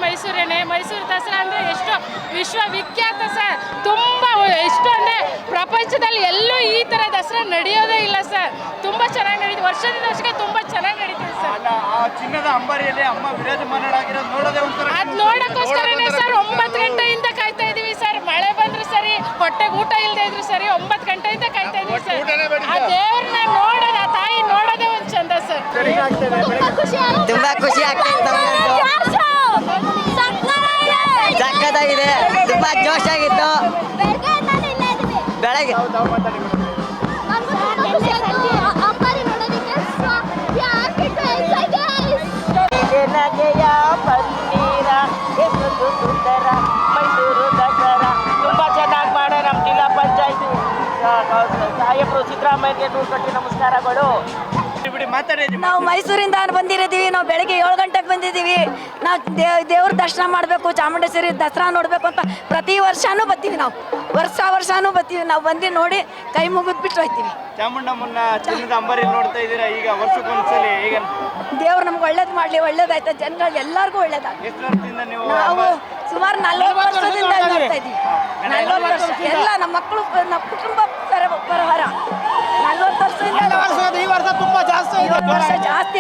ಮೈಸೂರೇನೆ. ಮೈಸೂರು ದಸರಾ ಅಂದರೆ ಎಷ್ಟು ವಿಶ್ವವಿಖ್ಯಾತ ಸರ್. ತುಂಬ ಎಷ್ಟು ಅಂದರೆ ಪ್ರಪಂಚದಲ್ಲಿ ಎಲ್ಲೂ ಈ ಥರ ದಸರಾ ನಡೆಯೋದೇ ಇಲ್ಲ ಸರ್. ತುಂಬ ಚೆನ್ನಾಗಿ ನಡೀತು, ವರ್ಷದಿಂದ ವರ್ಷಕ್ಕೆ ತುಂಬ ಚೆನ್ನಾಗಿ ನಡೀತಿದೆ ಸರ್. ಚಿನ್ನದ ಅಂಬಾರಿಯಲ್ಲಿ ಅಮ್ಮ ವಿರಾಜಮಾನಳಾಗಿರೋದು ನೋಡೋದೇ ಒಂಥರ. ಅದು ನೋಡೋಕ್ಕೋಸ್ಕರನೇ ಸರ್ 9 ಗಂಟೆಯಿಂದ ಕಾಯ್ತಾ ಇದೀವಿ ಸರ್. ಮಳೆ ಬಂದ್ರು ಸರಿ, ಹೊಟ್ಟೆಗೆ ಊಟ ಇಲ್ಲದೆ ಇದ್ರು ಸರಿ, 9 ಗಂಟೆಯಿಂದ ಕಾಯ್ತಾ ಇದೀವಿ ಸರ್. ಆ ದೇವ್ರನ್ನ ನೋಡೋದು, ಆ ತಾಯಿ ನೋಡೋದೇ ಒಂದು ಚಂದ ಸರ್. ತುಂಬಾ ಖುಷಿ ಆಗ್ತದೆ. ಸಕ್ಕತ್ತಾಗಿದೆ, ತುಂಬಾ ಜೋಶಾಗಿತ್ತು ಬೆಳಗ್ಗೆ. ಮೈಸೂರು ದಸರಾ ತುಂಬಾ ಚೆನ್ನಾಗಿ ಮಾಡೋ ನಮ್ಮ ಜಿಲ್ಲಾ ಪಂಚಾಯತಿ ಸಾಹೇಬರು ಸಿದ್ದರಾಮಯ್ಯಗೆ ನೂರು ಕೋಟಿ ನಮಸ್ಕಾರಗಳು. ನಾವು ಮೈಸೂರಿಂದ ಬಂದಿರಿದ್ದೀವಿ. ನಾವು ಬೆಳಗ್ಗೆ 7 ಗಂಟೆಗೆ ಬಂದಿದ್ದೀವಿ. ನಾವು ದೇವ್ರ ದರ್ಶನ ಮಾಡಬೇಕು, ಚಾಮುಂಡೇಶ್ವರಿ ದಸರಾ ನೋಡಬೇಕು ಅಂತ ಪ್ರತಿ ವರ್ಷನೂ ಬರ್ತೀವಿ. ನಾವು ವರ್ಷನೂ ಬರ್ತೀವಿ. ನಾವು ಬಂದು ನೋಡಿ ಕೈ ಮುಗಿದ್ಬಿಟ್ಟು ಹೋಗ್ತೀವಿ. ಚಾಮುಂಡಮ್ಮನ ಚಿನ್ನದ ಅಂಬಾರಿ ನೋಡ್ತಾ ಇದ್ದೀರಾ ಈಗ ವರ್ಷಕ್ಕೊಂದ್ಸಲಿ. ಈಗ ದೇವ್ರು ನಮ್ಗೆ ಒಳ್ಳೇದು ಮಾಡಲಿ, ಒಳ್ಳೇದಾಯ್ತು, ಜನಗಳಿಗೆ ಎಲ್ಲರಿಗೂ ಒಳ್ಳೇದಾಗ್ಲಿ. ಎಷ್ಟು ವರ್ಷದಿಂದ ನೀವು ನಾವು ಸುಮಾರು 40 ವರ್ಷದಿಂದ ನೋಡ್ತಾ ಇದ್ದೀವಿ. 40 ವರ್ಷ ಎಲ್ಲ ನಮ್ಮ ಮಕ್ಕಳು, ನಮ್ಮ ಕುಟುಂಬ ಪರವಾರ 40 ವರ್ಷದಿಂದ. ಈ ವರ್ಷ ತುಂಬಾ ಜಾಸ್ತಿ ಜಾಸ್ತಿ